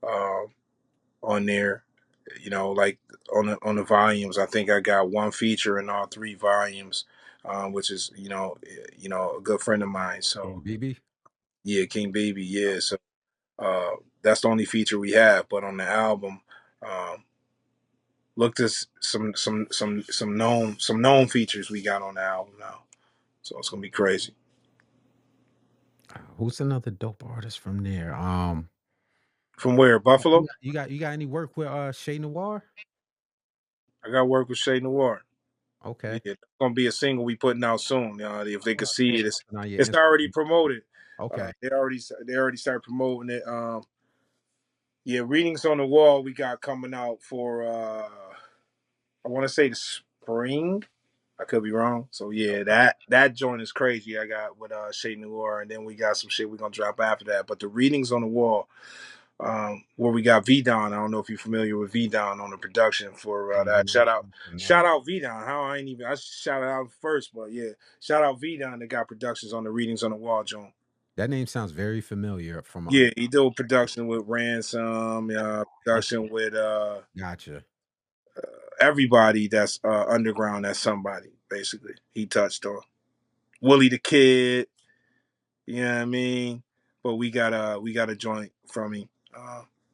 um, on there, like on the volumes. I think I got one feature in all three volumes, which is a good friend of mine. So King BB? yeah, King Baby, yeah. So uh, that's the only feature we have. But on the album, um, looked at some known features we got on the album now. So it's gonna be crazy. Who's another dope artist from there? From where? Buffalo? You got any work with Shay Noir? I got work with Shay Noir. Yeah, Okay. it's gonna be a single we putting out soon. If they Oh, could I see seen it, something on your it's already Instagram. promoted. Okay. They already started promoting it. Yeah, readings on the wall we got coming out for I want to say the spring. I could be wrong. So yeah, that joint is crazy. I got with Shay Noir, and then we got some shit we're gonna drop after that. But the readings on the wall, where we got V Don. I don't know if you're familiar with V Don on the production for that. Shout out V Don. How I ain't even I shouted out first, but yeah, shout out V Don that got productions on the readings on the wall joint. That name sounds very familiar from Yeah, he do production with Ransom, okay, production with gotcha. everybody that's underground. That's somebody basically he touched on. Willie the Kid, you know what I mean? But we got a joint from him.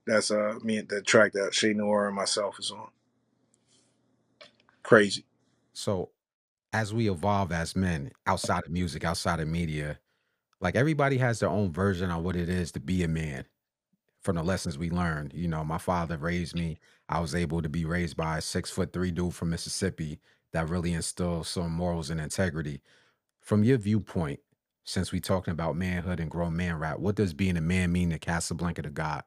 That's me the track that Shay Noir and myself is on. Crazy. So as we evolve as men outside of music, outside of media, like everybody has their own version of what it is to be a man from the lessons we learned. You know, my father raised me. I was able to be raised by a 6'3" dude from Mississippi that really instilled some morals and integrity. From your viewpoint, since we talking about manhood and grown man rap, what does being a man mean to Casablanca the God?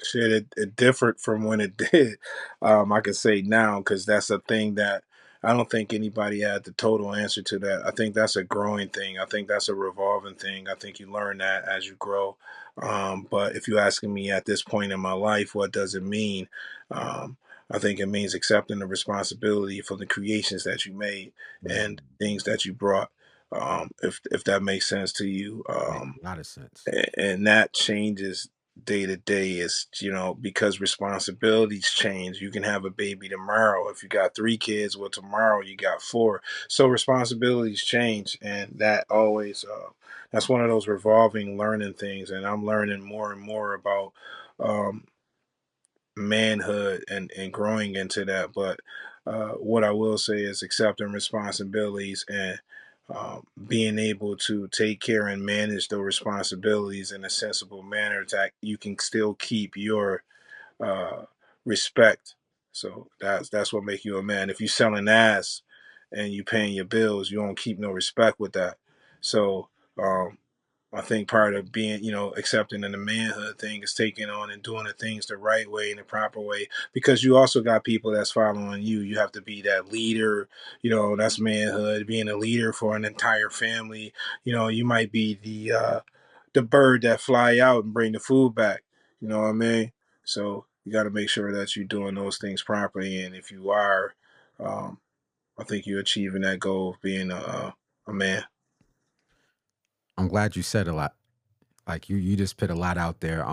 Shit, it differed from when it did. I can say now because that's a thing that I don't think anybody had the total answer to that. I think that's a growing thing. I think that's a revolving thing. I think you learn that as you grow. But if you're asking me at this point in my life, what does it mean? Um, I think it means accepting the responsibility for the creations that you made and Mm, things that you brought. If that makes sense to you. makes a lot of sense. And that changes day to day is because responsibilities change. You can have a baby tomorrow if you got three kids, well tomorrow you got four. So responsibilities change, and that always that's one of those revolving learning things, and I'm learning more and more about um, manhood and growing into that. But what I will say is accepting responsibilities and being able to take care and manage those responsibilities in a sensible manner that you can still keep your uh, respect. So that's what make you a man. If you selling ass and you paying your bills, you don't keep no respect with that. So um, I think part of being, accepting in the manhood thing is taking on and doing the things the right way in the proper way. Because you also got people that's following you. You have to be that leader. That's manhood. Being a leader for an entire family. You might be the bird that fly out and bring the food back. You know what I mean? So you got to make sure that you're doing those things properly. And if you are, um, I think you're achieving that goal of being a man. I'm glad you said a lot. Like you just put a lot out there.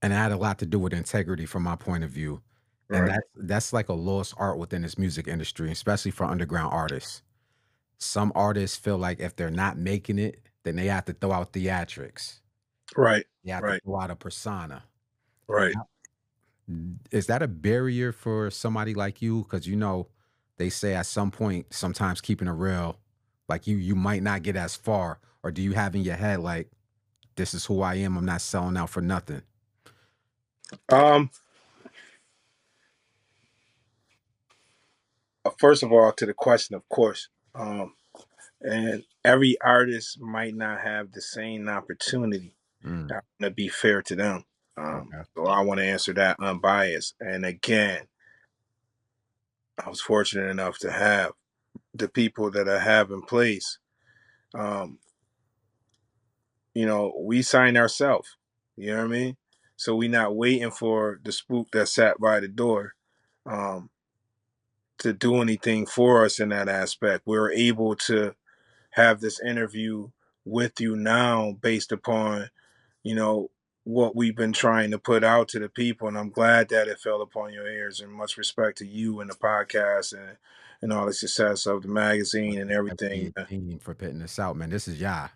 And it had a lot to do with integrity from my point of view. And Right. that's like a lost art within this music industry, especially for underground artists. Some artists feel like if they're not making it, then they have to throw out theatrics. Right. They have to Right. throw out a persona. Right. Now, is that a barrier for somebody like you? Because they say at some point, sometimes keeping it real, like you might not get as far. Or do you have in your head like, this is who I am, I'm not selling out for nothing? Um, First of all, to the question, of course, and every artist might not have the same opportunity. I Mm, want to be fair to them. okay. So I want to answer that unbiased. And again, I was fortunate enough to have the people that I have in place. Um, we sign ourselves. You know what I mean? So we not waiting for the spook that sat by the door um, to do anything for us in that aspect. We're able to have this interview with you now based upon, you know, what we've been trying to put out to the people. And I'm glad that it fell upon your ears, and much respect to you and the podcast and all the success of the magazine and Respect to everything. your team for putting this out, man. This is y'all.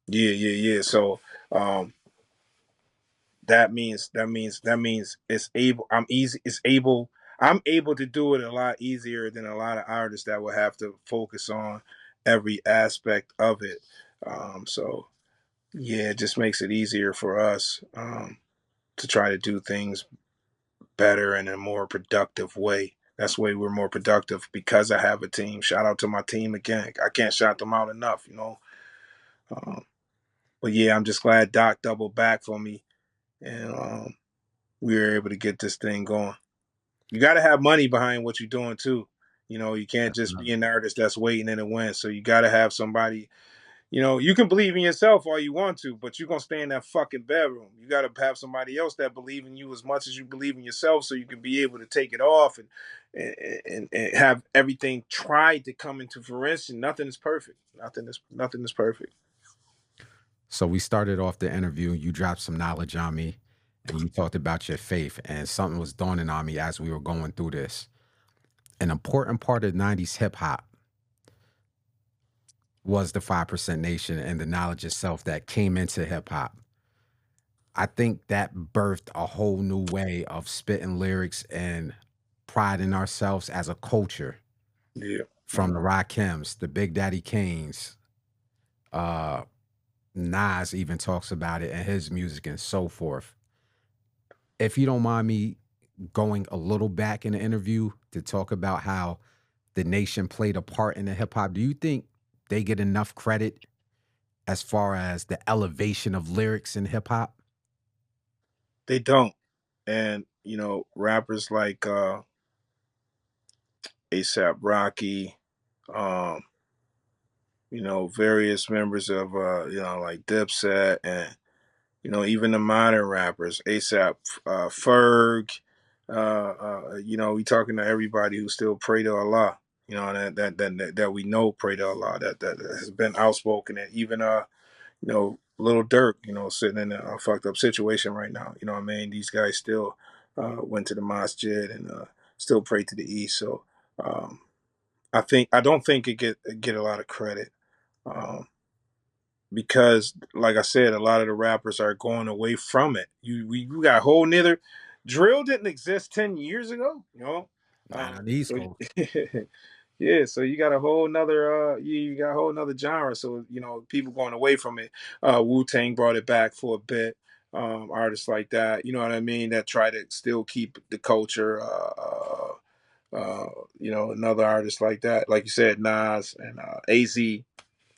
Yeah, yeah, yeah. So um, that means it's able. I'm easy. It's able. I'm able to do it a lot easier than a lot of artists that will have to focus on every aspect of it. So yeah, it just makes it easier for us to try to do things better in a more productive way. That's the way we're more productive because I have a team. Shout out to my team again. I can't shout them out enough. Um, but yeah, I'm just glad Doc doubled back for me, and we were able to get this thing going. You got to have money behind what you're doing too. You know, you can't just be Definitely. an artist that's waiting in the wind. So you got to have somebody. You know, you can believe in yourself all you want to, but you're gonna stay in that fucking bedroom. You gotta have somebody else that believe in you as much as you believe in yourself, so you can be able to take it off and have everything tried to come into fruition. Nothing is perfect. Nothing is perfect. So we started off the interview. You dropped some knowledge on me, and you talked about your faith, and something was dawning on me as we were going through this. An important part of '90s hip hop was the 5% Nation and the knowledge itself that came into hip hop. I think that birthed a whole new way of spitting lyrics and priding ourselves as a culture. Yeah. From the Rakims, the Big Daddy Kanes, uh, Nas even talks about it in his music and so forth. If you don't mind me going a little back in the interview to talk about how the nation played a part in the hip hop, do you think they get enough credit as far as the elevation of lyrics in hip hop? They don't. And you know, rappers like ASAP Rocky, um, you know, various members of you know, like Dipset, and you know, even the modern rappers, ASAP Ferg, you know, we talking to everybody who still pray to Allah. You know, that we know pray to Allah, that has been outspoken, and even you know, Little Dirk, you know, sitting in a fucked up situation right now. You know what I mean? These guys still went to the masjid and still pray to the East. So um, I don't think it get a lot of credit. Um, because like I said, a lot of the rappers are going away from it. You got a whole nother drill didn't exist 10 years ago, you know. Not on the East So Coast. yeah, so you got a whole nother you got a whole nother genre. So, you know, people going away from it. Wu-Tang brought it back for a bit. Artists like that, you know what I mean, that try to still keep the culture. You know, another artist like that, like you said, Nas and AZ, you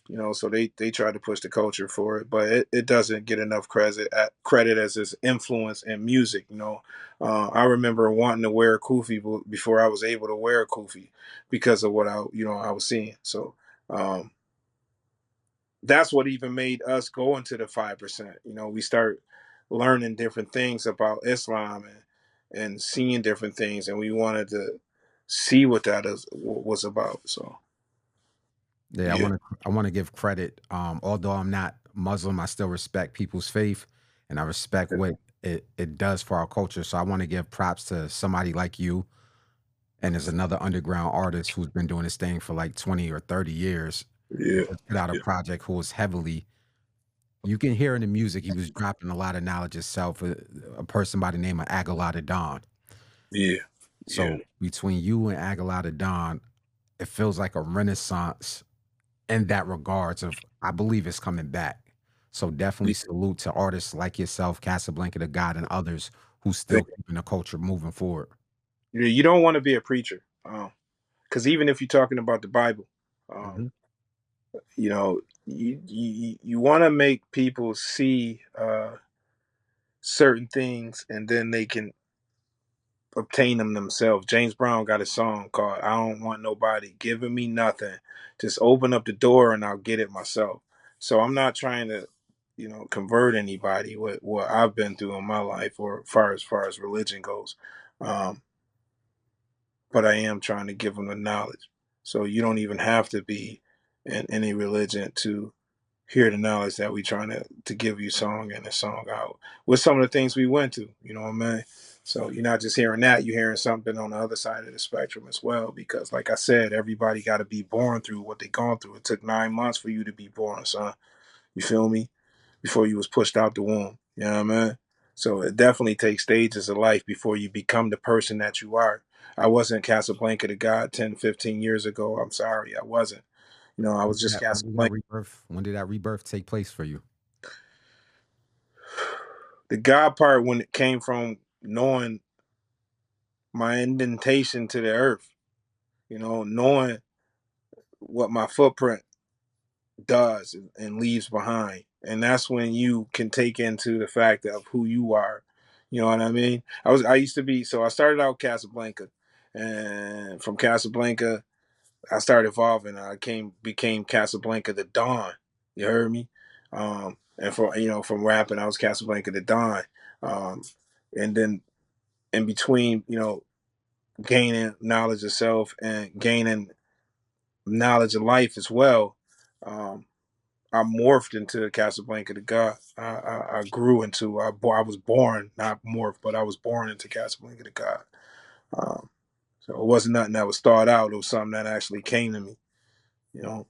know, so they try to push the culture for it, but it doesn't get enough credit as its influence in music. You know, I remember wanting to wear a kufi before I was able to wear a kufi because of what I was seeing. So um, that's what even made us go into the 5%. You know, we start learning different things about Islam and seeing different things, and we wanted to see what was about. So Yeah, yeah, I want to give credit. Although I'm not Muslim, I still respect people's faith and I respect what it does for our culture. So I want to give props to somebody like you. And there's another underground artist who's been doing this thing for like 20 or 30 years. He yeah, just put out a yeah, project who was heavily, you can hear in the music, he was dropping a lot of knowledge himself, a person by the name of Agalata Don. yeah, yeah. So between you and Agalata Don, it feels like a renaissance in that regards of I believe it's coming back. So definitely salute to artists like yourself, Casablanca the God, and others who still keeping the culture moving forward. You don't want to be a preacher, because even if you're talking about the Bible, um, Mhm. you know, you want to make people see certain things, and then they can obtain them themselves. James Brown got a song called "I Don't Want Nobody Giving Me Nothing. Just open up the door, and I'll get it myself." So I'm not trying to, you know, convert anybody with what I've been through in my life, or far as religion goes. Um, but I am trying to give them the knowledge. So you don't even have to be in any religion to hear the knowledge that we trying to give you song and a song out with some of the things we went to. You know what I mean? So you're not just hearing that; you're hearing something on the other side of the spectrum as well. Because, like I said, everybody got to be born through what they gone through. It took 9 months for you to be born, son. You feel me? Before you was pushed out the womb. You know what I mean? So it definitely takes stages of life before you become the person that you are. I wasn't Casablanca the God 10, 15 years ago. I'm sorry, I wasn't. You know, I was just When did that Casablanca. rebirth? When did that rebirth take place for you? The God part when it came from knowing my indentation to the earth, you know, knowing what my footprint does and leaves behind. And that's when you can take into the fact of who you are. You know what I mean? I used to be, so I started out Casablanca, and from Casablanca, I started evolving. I became Casablanca the Dawn. You heard me? And from rapping, I was Casablanca the Dawn. Um, and then in between, gaining knowledge of self and gaining knowledge of life as well, um, I morphed into Casablanca the God. I grew into. I was born, not morphed, but I was born into Casablanca the God. Um, so it wasn't nothing that was thought out. It was something that actually came to me. You know.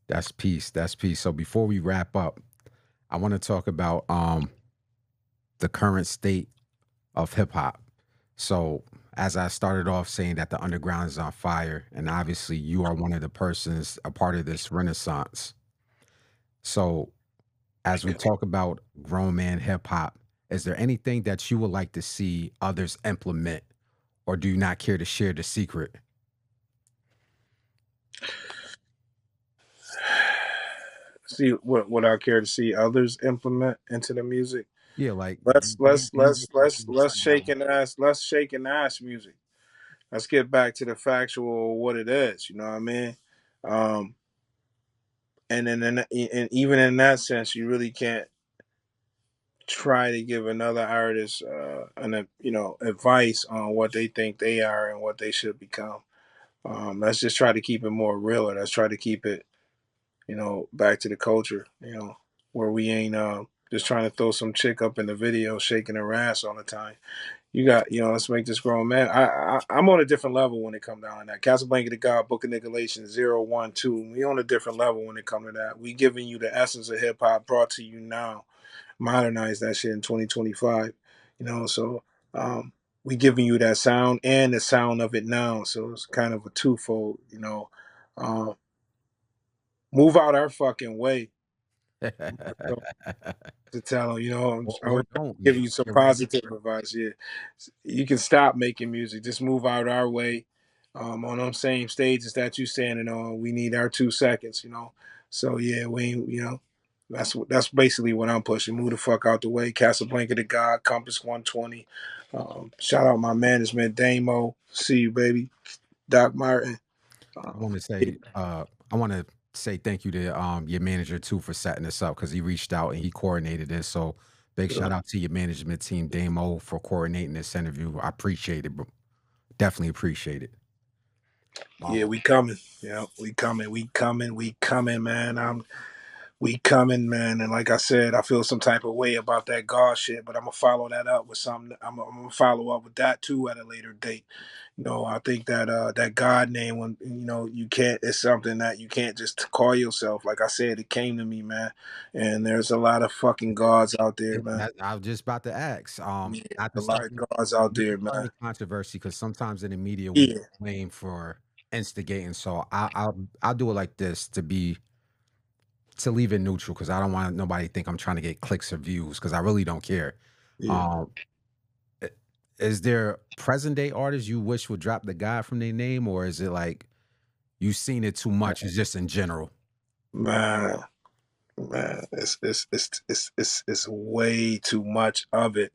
That's peace. That's peace. So before we wrap up, I want to talk about the current state of hip hop. So as I started off saying that the underground is on fire, and obviously you are one of the persons a part of this renaissance. So as we talk about grown man hip hop, is there anything that you would like to see others implement, or do you not care to share the secret? See what I care to see others implement into the music. Yeah, like Let's you, let's you let's listen let's to let's something that shake and ass. Let's shake and ass music. Let's get back to the factual what it is. You know what I mean? Um, and then and even in that sense, you really can't try to give another artist advice on what they think they are and what they should become. Let's just try to keep it more realer. Let's try to keep it back to the culture. Where we ain't just trying to throw some chick up in the video shaking her ass all the time. You got, let's make this grown man. I'm on a different level when it comes down to that. Casablanca the God, Book of Niggalations, 012. We on a different level when it comes to that. We giving you the essence of hip hop brought to you now. Modernize that shit in 2025. So we giving you that sound and the sound of it now. So it's kind of a twofold. Um, move out our fucking way. To tell them, I or was don't giving you some get rid of positive advice. Yeah, you can stop making music. Just move out our way. On them same stages that you standing on, we need our 2 seconds. So yeah, we ain't, that's basically what I'm pushing. Move the fuck out the way. Casablanca the God, Compass 120. Shout out my management, Damo. See you, baby. Doc Martin. I want to Yeah, say, I want to say thank you to your manager too for setting this up because he reached out and he coordinated this. So big shout out to your management team, Damo, for coordinating this interview. I appreciate it, bro. Definitely appreciate it. yeah, Um, we coming. Yeah, we coming, man. We coming, man. And like I said, I feel some type of way about that God shit, but I'm gonna follow that up with something. I'm gonna follow up with that too at a later date. I think that that God name, when you can't, it's something that you can't just call yourself. Like I said, it came to me, man. And there's a lot of fucking gods out there, man. I was just about to ask, Yeah, not to a lot start, of gods out not to there, start man. any controversy because sometimes in the media we Yeah, blame for instigating. So I'll do it like this to leave it neutral because I don't want nobody to think I'm trying to get clicks or views because I really don't care. yeah, Um, i- is there present day artists you wish would drop the guy from their name, or is it like you've seen it too much? It's just in general. man. Man, it's way too much of it.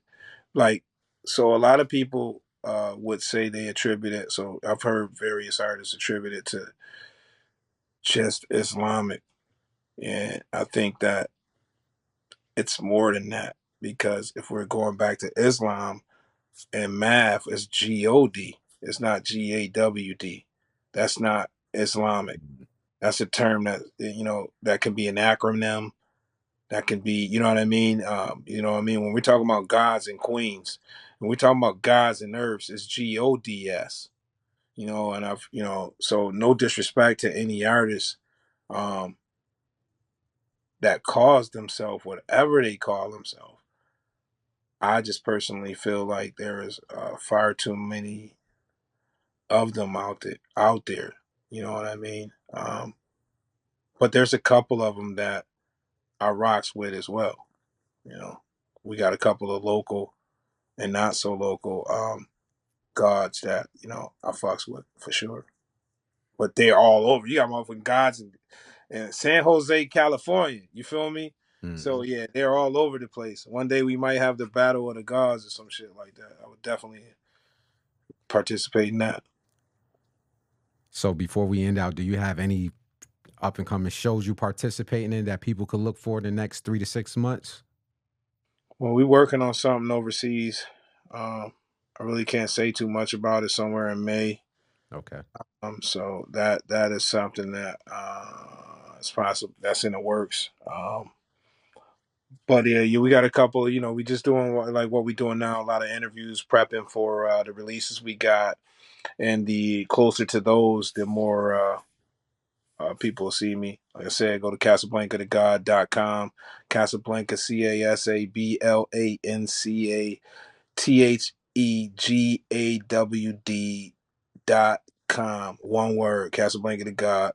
Like, so a lot of people would say they attribute it. So I've heard various artists attribute it to just Islamic, and I think that it's more than that because if we're going back to Islam and math, it's God. It's not GAWD. That's not Islamic. That's a term that that can be an acronym. That can be, you know what I mean? When we're talking about gods and queens, when we're talking about gods and earths, it's GODS. And so no disrespect to any artist um, that calls themselves whatever they call themselves. I just personally feel like there is far too many of them out there. You know what I mean? But there's a couple of them that I rocks with as well. You know, we got a couple of local and not so local gods that I fucks with for sure. But they're all over. You got motherfucking gods in San Jose, California. You feel me? So Hmm. yeah, they're all over the place. One day we might have the battle of the gods or some shit like that. I would definitely participate in that. So before we end out, do you have any up and coming shows you participating in that people could look for the next 3 to 6 months? Well, we working on something overseas. I really can't say too much about it. Somewhere in May. Okay. So that is something that is possible. That's in the works. But yeah, we got a couple. We just doing like what we doing now. A lot of interviews, prepping for the releases we got, and the closer to those, the more people will see me. Like I said, go to CasablancaTheGawd.com. Casablanca, CasablancaTheGawd.com. One word, Casablanca the God.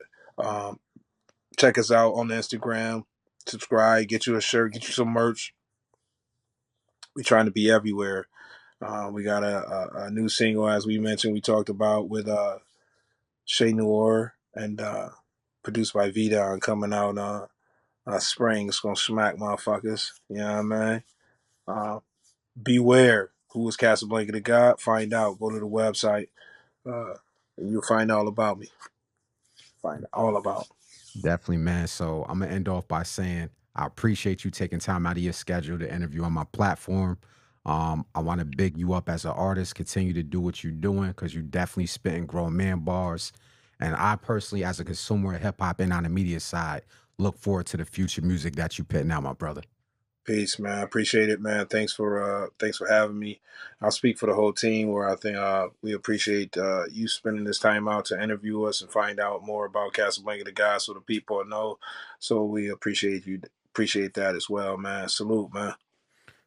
Check us out on the Instagram. Subscribe, get you a shirt, get you some merch. We're trying to be everywhere. We got a new single, as we mentioned, we talked about with Shay Noir and produced by Vida and coming out spring. It's gonna smack motherfuckers. You know what I mean? Uh, Beware. Who is Casablanca the God? Find out. Go to the website. And you'll find all about me. Find all about. Definitely, man. So I'm gonna end off by saying I appreciate you taking time out of your schedule to interview on my platform. I want to big you up as an artist. Continue to do what you're doing because you definitely spitting grown man bars. And I personally, as a consumer of hip hop and on the media side, look forward to the future music that you putting out, my brother. Peace, man. I appreciate it, man. Thanks for having me. I'll speak for the whole team where I think we appreciate you spending this time out to interview us and find out more about Casablanca the guy so the people know. So we appreciate that as well, man. Salute, man.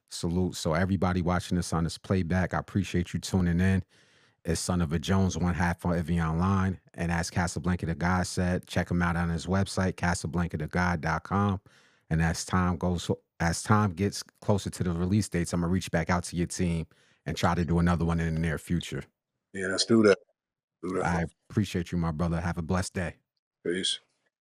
Salute. So everybody watching this on this playback, I appreciate you tuning in. Is Son of a Jones, one half on Enveonline. And as Casablanca the God said, check him out on his website, CasablancaTheGawd.com. And as time gets closer to the release dates, I'm gonna reach back out to your team and try to do another one in the near future. Yeah, let's do that. Do that. I appreciate you, my brother. Have a blessed day. Peace.